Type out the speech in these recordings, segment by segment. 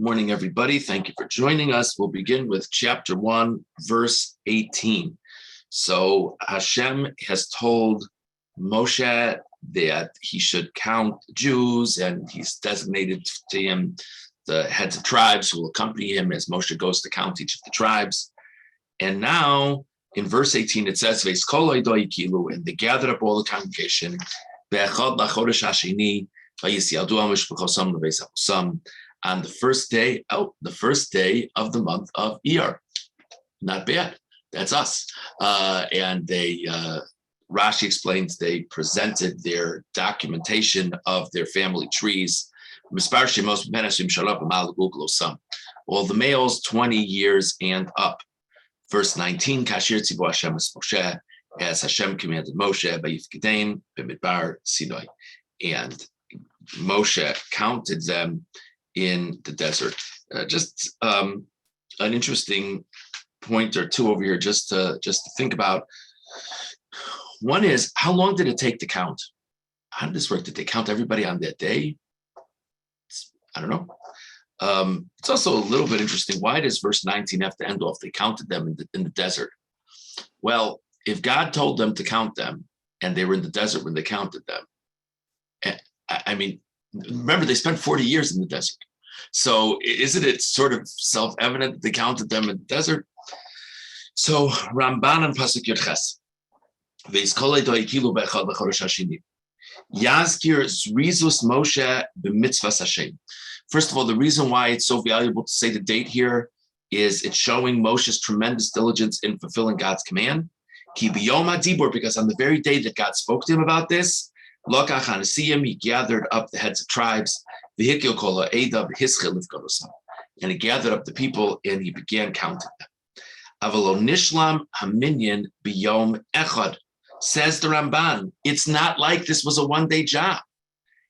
Morning, everybody. Thank you for joining us. We'll begin with chapter 1, verse 18. So Hashem has told Moshe that he should count Jews, and he's designated to him the heads of tribes who will accompany him as Moshe goes to count each of the tribes. And now in verse 18, it says, and they gathered up all the congregation on the first day of the month of Iyar. Not bad. That's us. And Rashi explains they presented their documentation of their family trees. All the males 20 years and up. Verse 19, Kashir Tzivu Hashem es Moshe, as Hashem commanded Moshe, Bamidbar, Bamidbar, Sinai. And Moshe counted them in the desert. Just an interesting point or two over here, just to think about. One is, how long did it take to count? How did this work? Did they count everybody on that day? I don't know. It's also a little bit interesting. Why does verse 19 have to end off? They counted them in the desert. Well, if God told them to count them, and they were in the desert when they counted them, I mean, remember, they spent 40 years in the desert. So isn't it sort of self-evident that they counted them in the desert? So Ramban and Pasuk Yud Ches. Yazkir Zrizus Moshe b'mitzvahs Hashem. First of all, the reason why it's so valuable to say the date here is it's showing Moshe's tremendous diligence in fulfilling God's command. Ki b'yom hadibur, because on the very day that God spoke to him about this, Lokach Hanasiyim, he gathered up the heads of tribes, and he gathered up the people and he began counting them. Avalo nishlam haminyan b'yom echad. Says the Ramban, it's not like this was a one-day job.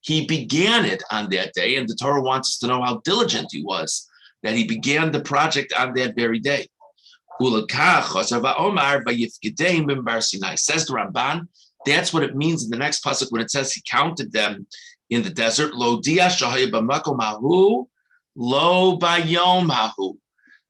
He began it on that day, and the Torah wants us to know how diligent he was, that he began the project on that very day. Says the Ramban, that's what it means in the next pasuk when it says he counted them in the desert. Lo bayom hahu.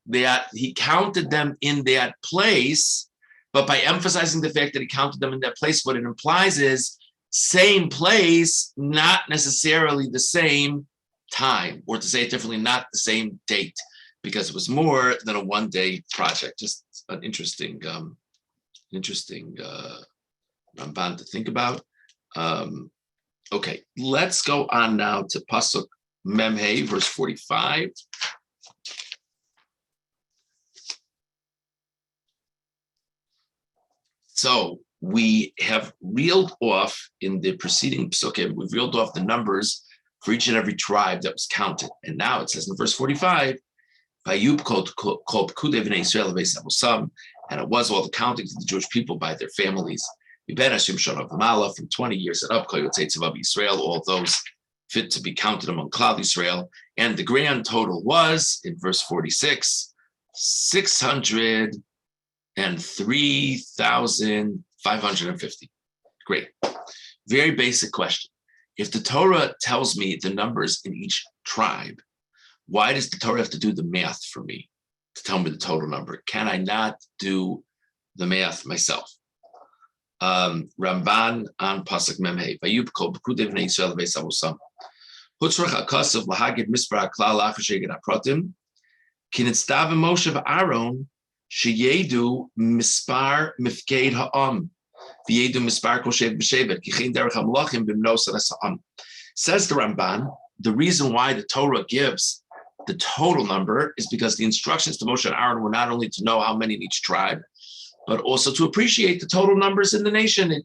That he counted them in that place, but by emphasizing the fact that he counted them in that place, what it implies is same place, not necessarily the same time, or to say it differently, not the same date, because it was more than a one-day project. Just an interesting Ramban to think about. Okay, let's go on now to Pasuk Memhei, verse 45. So we have reeled off in the preceding psukim, we've reeled off the numbers for each and every tribe that was counted. And now it says in verse 45, and it was all the counting of the Jewish people by their families. From 20 years and up, all those fit to be counted among Klal Yisrael. And the grand total was, in verse 46, 603,550. Great. Very basic question. If the Torah tells me the numbers in each tribe, why does the Torah have to do the math for me to tell me the total number? Can I not do the math myself? Ramban on Pasuk Memhei. Vayub kol b'kudev b'nei Yisrael v'esavosam. Hutzrach hakasav lahagid mispar haklal achasheged hapratim. Ki nitzdav Moshe v'Aaron sheyedu mispar mifked ha'am. V'yedu mispar kol shevet b'shevet. Kichin derech hamlachim b'mnos ha'am. Says the Ramban, the reason why the Torah gives the total number is because the instructions to Moshe and Aaron were not only to know how many in each tribe, but also to appreciate the total numbers in the nation.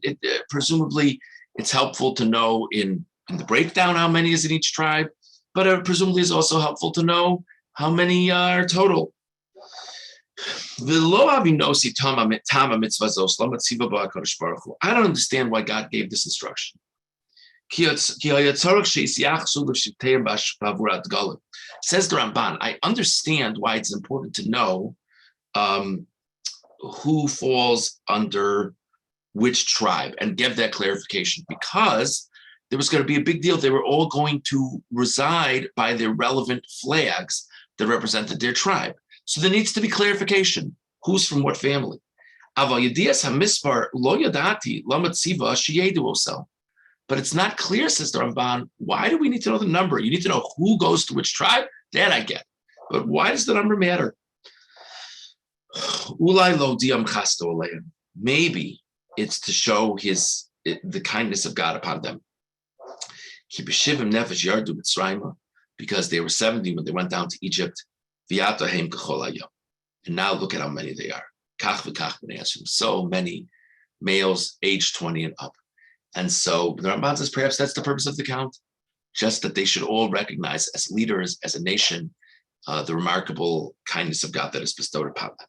Presumably, it's helpful to know in the breakdown how many is in each tribe, but presumably it's also helpful to know how many are total. I don't understand why God gave this instruction. Says the Ramban, I understand why it's important to know who falls under which tribe and give that clarification, because there was going to be a big deal. They were all going to reside by their relevant flags that represented their tribe. So there needs to be clarification. Who's from what family? But it's not clear, says the Ramban. Why do we need to know the number? You need to know who goes to which tribe. That I get. But why does the number matter? Maybe it's to show the kindness of God upon them. Because they were 70 when they went down to Egypt. And now look at how many they are. So many males aged 20 and up. And so the Ramban says perhaps that's the purpose of the count, just that they should all recognize as leaders, as a nation, the remarkable kindness of God that is bestowed upon them.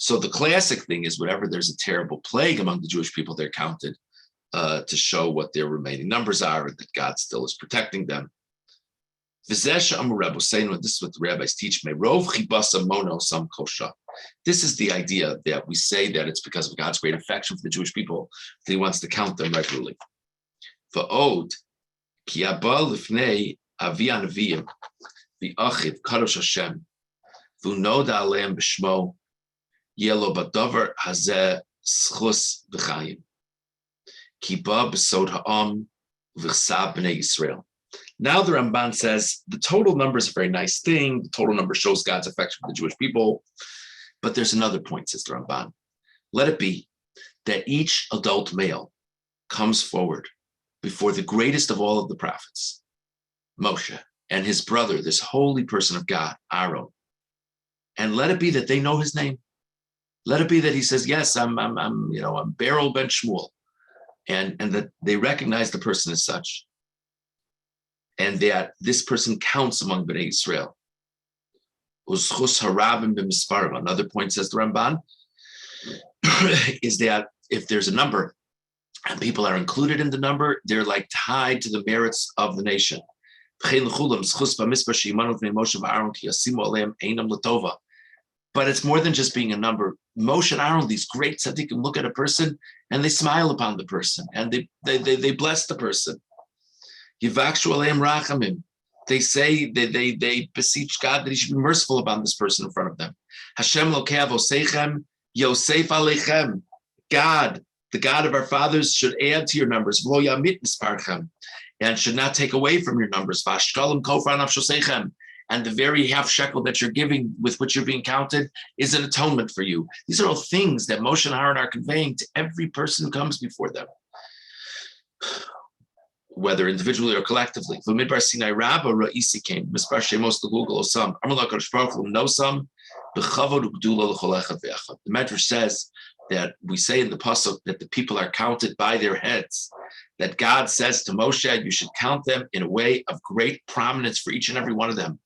So the classic thing is whenever there's a terrible plague among the Jewish people, they're counted to show what their remaining numbers are and that God still is protecting them. This is what the rabbis teach me. This is the idea that we say that it's because of God's great affection for the Jewish people that he wants to count them regularly. V'od ki haba lifnei avi anavim v'achiv kadosh Hashem v'unoda aleim b'shmo yelo badavar hazeh schus v'chayim ki ba b'sod ha'am v'chsa b'nei Yisrael. Now the Ramban says the total number is a very nice thing. The total number shows God's affection for the Jewish people. But there's another point, says the Ramban. Let it be that each adult male comes forward before the greatest of all of the prophets, Moshe, and his brother, this holy person of God, Aaron. And let it be that they know his name. Let it be that he says, yes, I'm Beryl ben Shmuel. And that they recognize the person as such. And that this person counts among Bnei Israel. Another point, says the Ramban, is that if there's a number and people are included in the number, they're like tied to the merits of the nation. But it's more than just being a number. Moshe and Aaron, these great tzaddikim, look at a person and they smile upon the person and they bless the person. Yivakshu aleim rachamim. They say they beseech God that he should be merciful upon this person in front of them. Hashem lokei avosechem yosef aleichem. God, the God of our fathers, should add to your numbers. V'lo yamit misparchem, and should not take away from your numbers. V'ashkalim kofar nafshosechem. And the very half shekel that you're giving, with which you're being counted, is an atonement for you. These are all things that Moshe and Aaron are conveying to every person who comes before them, whether individually or collectively. Bamidbar Sinai Rabba Ra'isi came, Mispar Shemos the Google Osam, Amalak Baruch Hu Nosam, B'chavod U'gdula L'chol Echad V'echad. The Medrash says that we say in the pasuk that the people are counted by their heads. That God says to Moshe, you should count them in a way of great prominence for each and every one of them.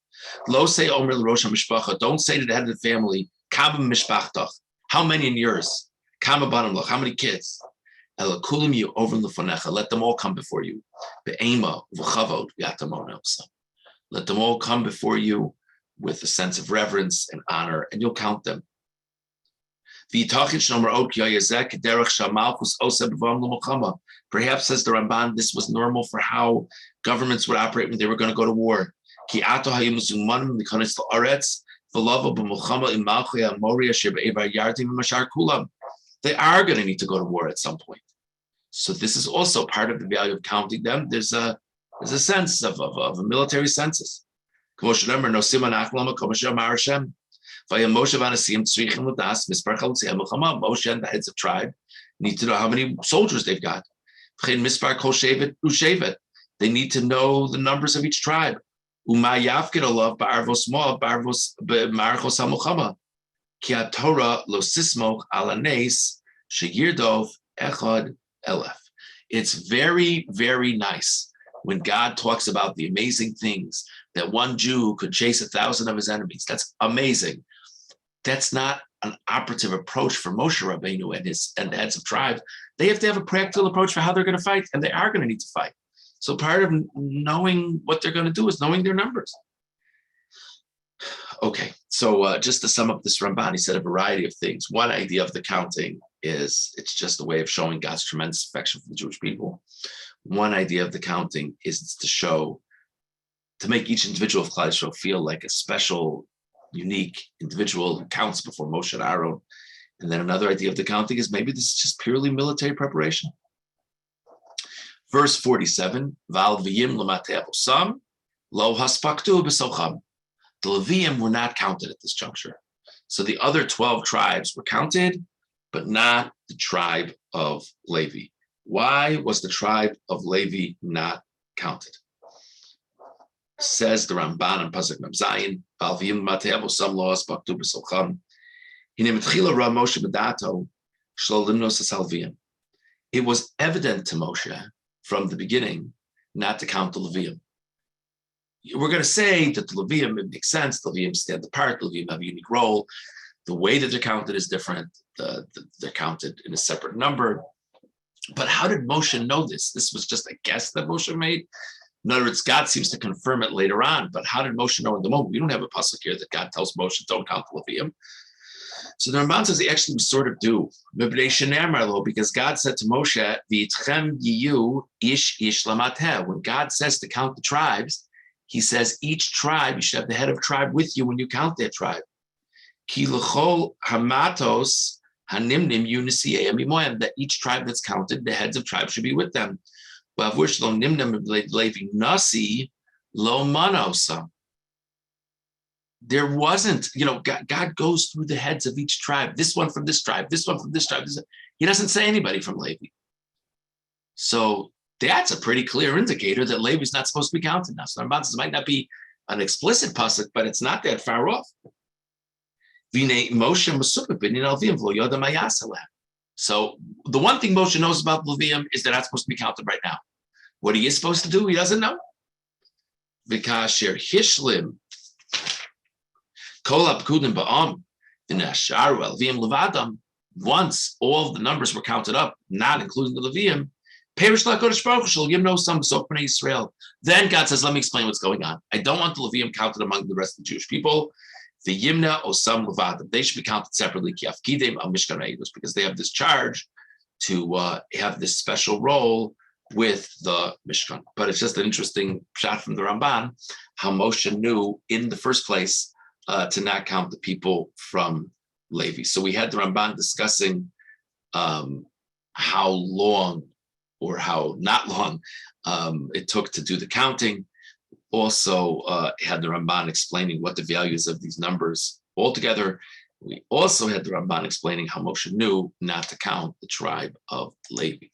Lo say Omer L'Rosh HaMishpacha. Don't say to the head of the family, Kama Mishpachtach. How many in yours? Kama Banim Loch. How many kids? Elakulim you over lefanecha. Let them all come before you. Be'ema v'chavod v'yatamon elsa. Let them all come before you with a sense of reverence and honor, and you'll count them. Perhaps, says the Ramban, this was normal for how governments would operate when they were going to go to war. They are going to need to go to war at some point. So this is also part of the value of counting them. There's a sense of a military census. Moshe and the heads of tribe need to know how many soldiers they've got. They need to know the numbers of each tribe. It's very, very nice when God talks about the amazing things that one Jew could chase 1,000 of his enemies. That's amazing. That's not an operative approach for Moshe Rabbeinu and the heads of tribes. They have to have a practical approach for how they're going to fight, and they are going to need to fight. So part of knowing what they're going to do is knowing their numbers. Okay, so just to sum up this Ramban, he said a variety of things. One idea of the counting is it's just a way of showing God's tremendous affection for the Jewish people. One idea of the counting is to make each individual of Klal Yisrael feel like a special, unique individual who counts before Moshe and Aaron. And then another idea of the counting is maybe this is just purely military preparation. Verse 47, Val v'yim l'mateh avosam, lo haspaktu b'socham. The Levium were not counted at this juncture. So the other 12 tribes were counted, but not the tribe of Levi. Why was the tribe of Levi not counted? Says the Ramban on Pasuk Mem Zayin, Val v'yim l'mateh avosam lo haspaktu b'socham. Hine mitchila ra Moshe b'dato shlo limnos hasalviim. It was evident to Moshe from the beginning not to count the Levium. We're going to say that the Levium, it makes sense. The Levium stand apart. The Levium have a unique role. The way that they're counted is different. They're counted in a separate number. But how did Moshe know this? This was just a guess that Moshe made. In other words, God seems to confirm it later on. But how did Moshe know in the moment? We don't have a pasuk here that God tells Moshe, don't count the Levium. So the Ramban says they actually sort of do. Because God said to Moshe, V'itchem yiyu ish ish lamateh. When God says to count the tribes, he says each tribe, you should have the head of tribe with you when you count their tribe. Ki l'chol hamatos hanimnim yunisiei amimoyim, that each tribe that's counted, the heads of tribes should be with them. Bavur shlo nimnim levi nasi lo manosam. There wasn't, God goes through the heads of each tribe. This one from this tribe, this one from this tribe. He doesn't say anybody from Levi. So that's a pretty clear indicator that Levi's not supposed to be counted now. So Ramban says it might not be an explicit pasuk, but it's not that far off. So the one thing Moshe knows about Levium is they're not supposed to be counted right now. What he is supposed to do, he doesn't know. Vikasher hishlim kol hapkudim ba'am v'nasharu Levium levadam. Once all the numbers were counted up, not including the Levium, then God says, let me explain what's going on. I don't want the Levium counted among the rest of the Jewish people. The Yimna Osam Levadim, they should be counted separately, because they have this charge to have this special role with the Mishkan. But it's just an interesting shot from the Ramban, how Moshe knew in the first place to not count the people from Levi. So we had the Ramban discussing how long or how not long it took to do the counting. Also had the Ramban explaining what the values of these numbers altogether. We also had the Ramban explaining how Moshe knew not to count the tribe of Levi.